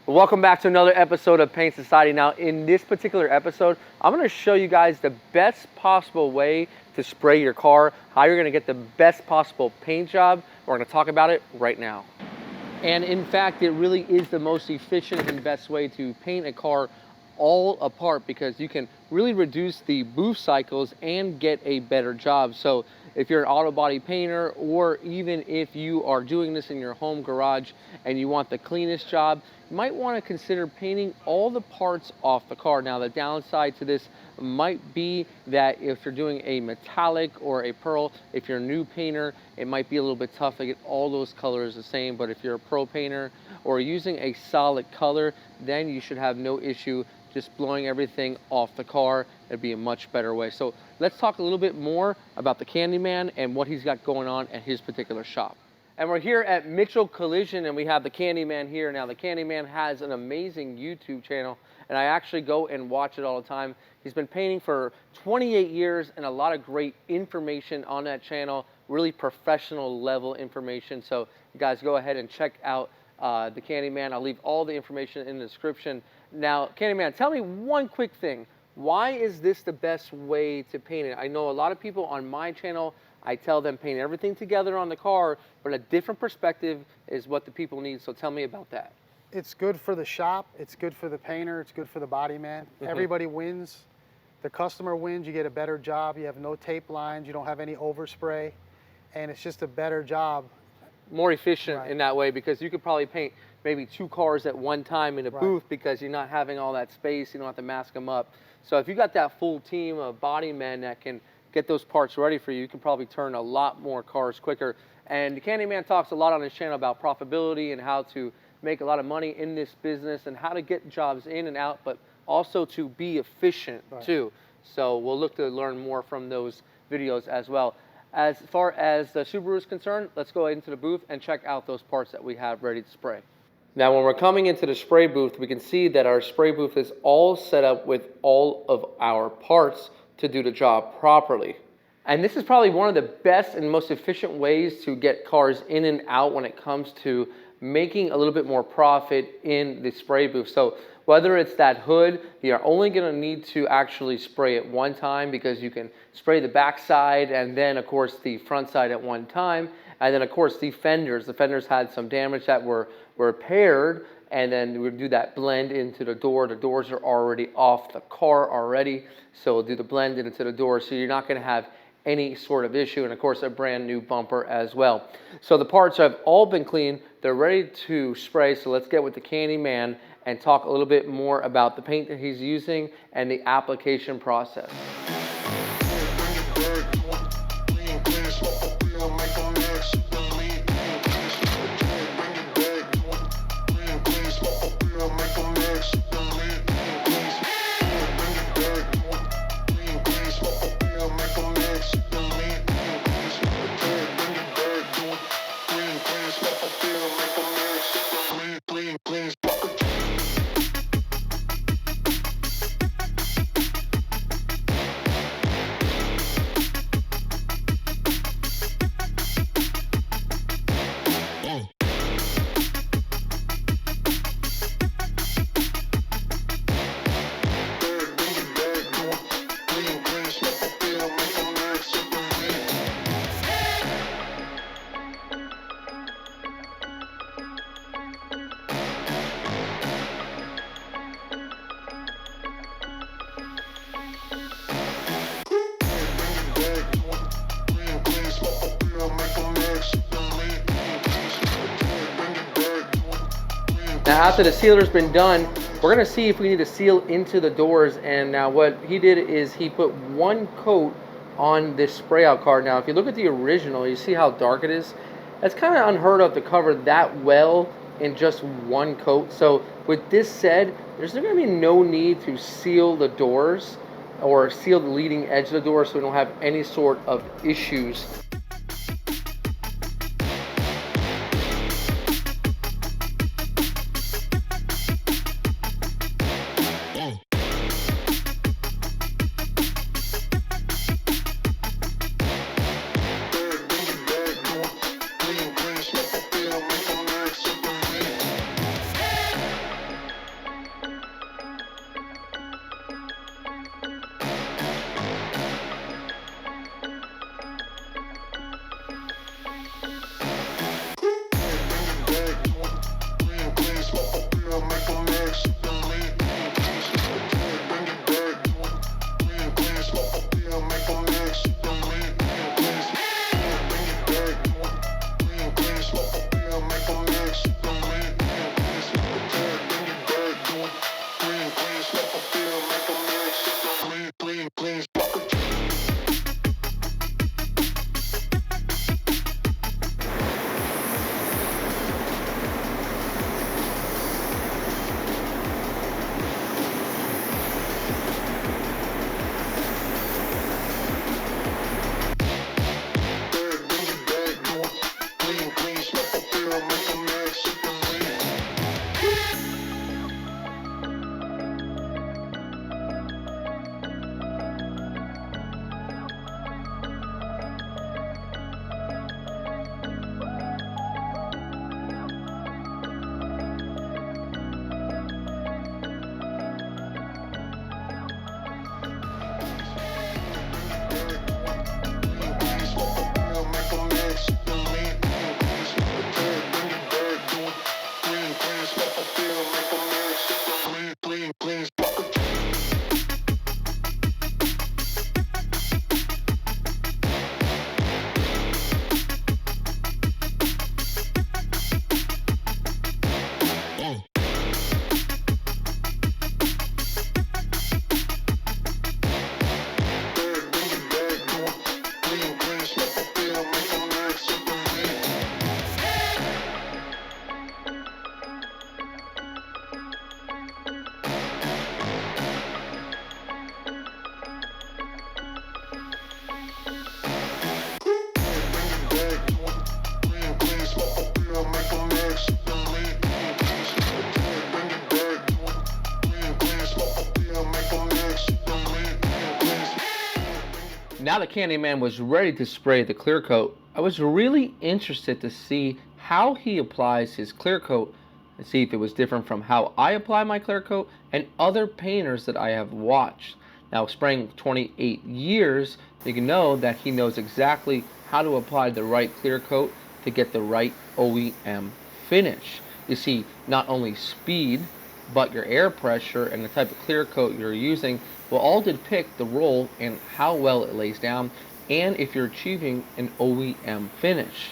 Welcome back to another episode of Paint Society. Now, in this particular episode, I'm going to show you guys the best possible way to spray your car, how you're going to get the best possible paint job. We're going to talk about it right now. And in fact, it really is the most efficient and best way to paint a car all apart, because you can really reduce the booth cycles and get a better job. So if you're an auto body painter, or even if you are doing this in your home garage and you want the cleanest job, you might want to consider painting all the parts off the car. Now, the downside to this might be that if you're doing a metallic or a pearl, if you're a new painter, it might be a little bit tough to get all those colors the same. But if you're a pro painter or using a solid color, then you should have no issue just blowing everything off the car. It'd be a much better way. So let's talk a little bit more about the Candyman and what he's got going on at his particular shop. And we're here at Mitchell Collision, and we have the Candyman here. Now, the Candyman has an amazing YouTube channel, and I actually go and watch it all the time. He's been painting for 28 years, and a lot of great information on that channel, really professional level information. So you guys go ahead and check out the Candyman. I'll leave all the information in the description. Now, Candyman, tell me one quick thing. Why is this the best way to paint it? I know a lot of people on my channel, I tell them paint everything together on the car, but a different perspective is what the people need. So tell me about that. It's good for the shop, it's good for the painter, it's good for the body man. Everybody wins. The customer wins, you get a better job, you have no tape lines, you don't have any overspray, and it's just a better job. More efficient in that way, because you could probably paint maybe 2 cars at one time in a booth, because you're not having all that space, you don't have to mask them up. So if you got that full team of body men that can get those parts ready for you, you can probably turn a lot more cars quicker. And the Candyman talks a lot on his channel about profitability and how to make a lot of money in this business and how to get jobs in and out, but also to be efficient too. So we'll look to learn more from those videos as well. As far as the Subaru is concerned, let's go into the booth and check out those parts that we have ready to spray. Now, when we're coming into the spray booth, we can see that our spray booth is all set up with all of our parts to do the job properly. And this is probably one of the best and most efficient ways to get cars in and out when it comes to making a little bit more profit in the spray booth. So whether it's that hood, you're only going to need to actually spray it one time, because you can spray the back side and then of course the front side at one time. And then of course the fenders had some damage that were repaired, and then we'll do that blend into the door. The doors are already off the car already, so we'll do the blend into the door, so you're not going to have any sort of issue. And of course a brand new bumper as well. So the parts have all been cleaned, they're ready to spray. So let's get with the Candyman and talk a little bit more about the paint that he's using and the application process. Now, after the sealer's been done, we're gonna see if we need to seal into the doors. And now what he did is he put 1 coat on this spray out card. Now, if you look at the original, you see how dark it is? That's kind of unheard of to cover that well in just 1 coat. So with this said, there's gonna be no need to seal the doors or seal the leading edge of the door, so we don't have any sort of issues. Now that Candyman was ready to spray the clear coat, I was really interested to see how he applies his clear coat and see if it was different from how I apply my clear coat and other painters that I have watched. Now, spraying 28 years, you can know that he knows exactly how to apply the right clear coat to get the right OEM finish. You see, not only speed, but your air pressure and the type of clear coat you're using will all depict the role and how well it lays down and if you're achieving an OEM finish.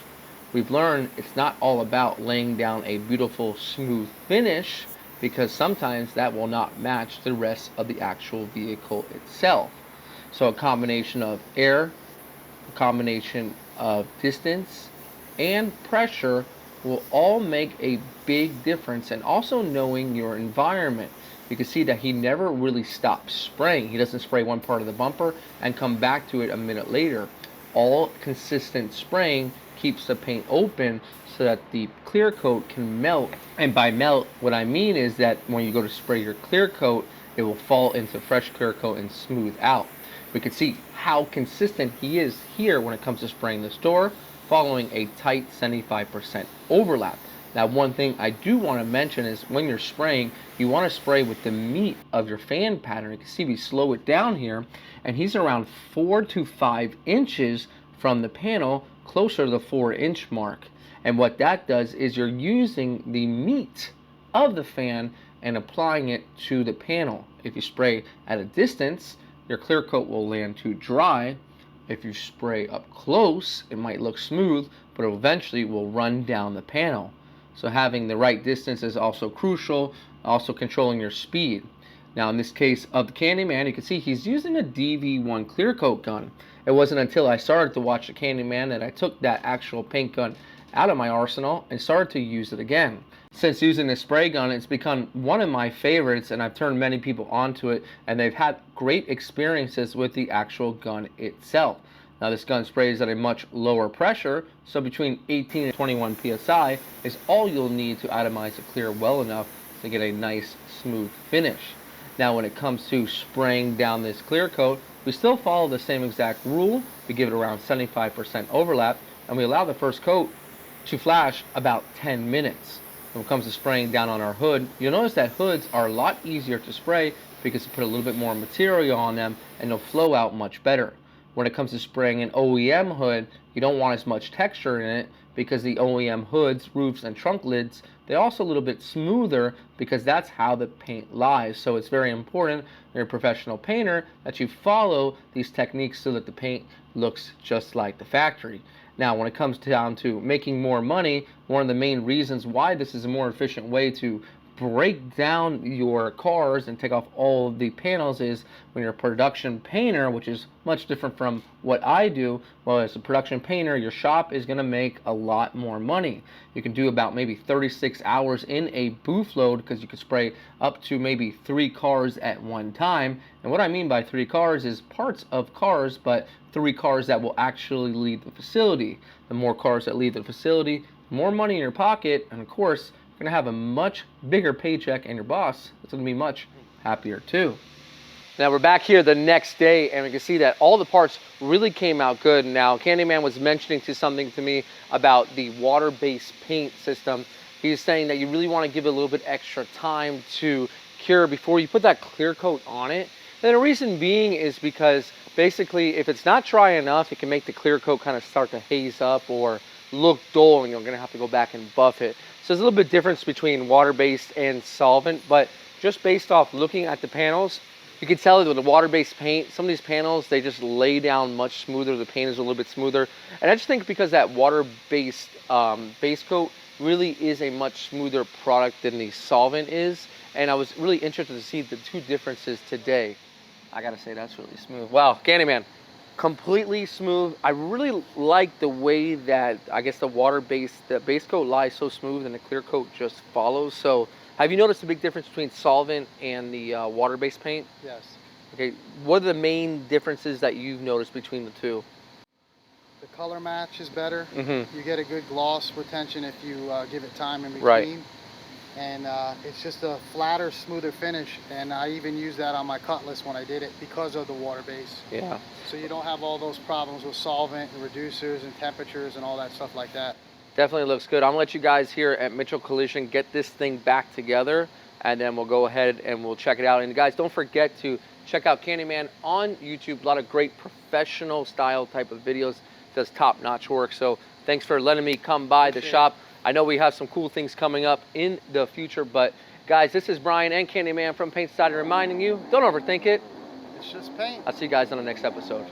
We've learned it's not all about laying down a beautiful smooth finish, because sometimes that will not match the rest of the actual vehicle itself. So a combination of air, a combination of distance, and pressure will all make a big difference, and also knowing your environment. You can see that he never really stops spraying. He doesn't spray one part of the bumper and come back to it a minute later. All consistent spraying keeps the paint open so that the clear coat can melt. And by melt, what I mean is that when you go to spray your clear coat, it will fall into fresh clear coat and smooth out. We can see how consistent he is here when it comes to spraying this door, following a tight 75% overlap. Now, one thing I do want to mention is when you're spraying, you want to spray with the meat of your fan pattern. You can see we slow it down here, and he's around 4 to 5 inches from the panel, closer to the 4-inch mark. And what that does is you're using the meat of the fan and applying it to the panel. If you spray at a distance, your clear coat will land too dry. If you spray up close, it might look smooth, but eventually will run down the panel. So having the right distance is also crucial, also controlling your speed. Now in this case of the Candyman, you can see he's using a DV1 clear coat gun. It wasn't until I started to watch the Candyman that I took that actual paint gun out of my arsenal and started to use it again. Since using the spray gun, it's become one of my favorites, and I've turned many people onto it, and they've had great experiences with the actual gun itself. Now this gun sprays at a much lower pressure, so between 18 and 21 psi is all you'll need to atomize the clear well enough to get a nice smooth finish. Now when it comes to spraying down this clear coat, we still follow the same exact rule. We give it around 75% overlap, and we allow the first coat to flash about 10 minutes. When it comes to spraying down on our hood, you'll notice that hoods are a lot easier to spray because you put a little bit more material on them and they'll flow out much better. When it comes to spraying an OEM hood, you don't want as much texture in it because the OEM hoods, roofs, and trunk lids, they're also a little bit smoother because that's how the paint lies. So it's very important when you're a professional painter that you follow these techniques so that the paint looks just like the factory. Now, when it comes down to making more money, one of the main reasons why this is a more efficient way to break down your cars and take off all of the panels is when you're a production painter, which is much different from what I do. Well, as a production painter, your shop is going to make a lot more money. You can do about maybe 36 hours in a booth load because you can spray up to maybe 3 cars at one time. And what I mean by 3 cars is parts of cars, but 3 cars that will actually leave the facility. The more cars that leave the facility, more money in your pocket, and of course, you're going to have a much bigger paycheck, and your boss is going to be much happier too. Now we're back here the next day, and we can see that all the parts really came out good. Now Candyman was mentioning something to me about the water-based paint system. He's saying that you really want to give it a little bit extra time to cure before you put that clear coat on it. And the reason being is because basically if it's not dry enough, it can make the clear coat kind of start to haze up or look dull, and you're going to have to go back and buff it. So there's a little bit difference between water-based and solvent, but just based off looking at the panels, you can tell that with the water-based paint, some of these panels, they just lay down much smoother. The paint is a little bit smoother. And I just think because that water-based base coat really is a much smoother product than the solvent is. And I was really interested to see the two differences today. I gotta say, that's really smooth. Wow, Candyman, completely smooth. I really like the way that, I guess the base coat lies so smooth and the clear coat just follows. So have you noticed a big difference between solvent and the water-based paint? Yes. Okay, what are the main differences that you've noticed between the two? The color match is better. Mm-hmm. You get a good gloss retention if you give it time in between. Right. and it's just a flatter, smoother finish. And I even use that on my Cutlass when I did it because of the water base. Yeah. So you don't have all those problems with solvent and reducers and temperatures and all that stuff like that. Definitely looks good. I'm gonna let you guys here at Mitchell Collision get this thing back together, and then we'll go ahead and we'll check it out. And guys, don't forget to check out Candyman on YouTube. A lot of great professional style type of videos. Does top-notch work. So thanks for letting me come by the shop. I know we have some cool things coming up in the future, but guys, this is Brian and Candyman from Paint Society reminding you, don't overthink it. It's just paint. I'll see you guys on the next episode.